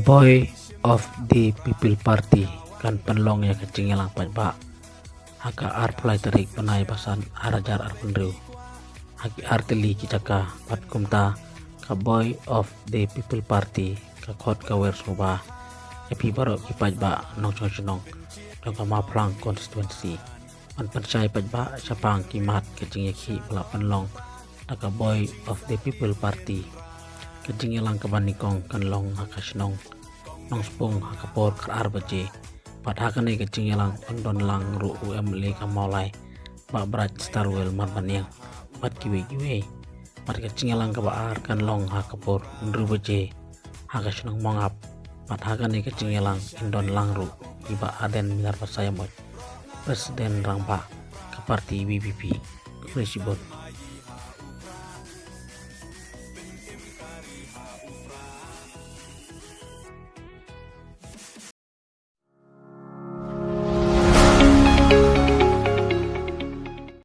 Boy of the People Party kan penlong ya kecing lang pa haka arplay tarik panay basan arajar arpenru haki arteli kicaka pat kumta ka Boy of the People Party ka khot ka wer suba epi baro ki ba nong chong chinong dong ka maplang constituency an pansai ba sapang kimat kecing yaki bala penlong ka Boy of the People Party kecing lang ka banikong kanlong hakasnong nong spung hakapor kar baje pat hakane kecing lang ondon lang ru le ka maulai ba brat starwell mar banyang pat kiwe pat kecing lang ka baar kanlong hakapor ndru baje hakasnong mongap pat hakane kecing lang ondon lang ru iba aden minar pasaya mo presiden rangpa ke parti BBP Krisibot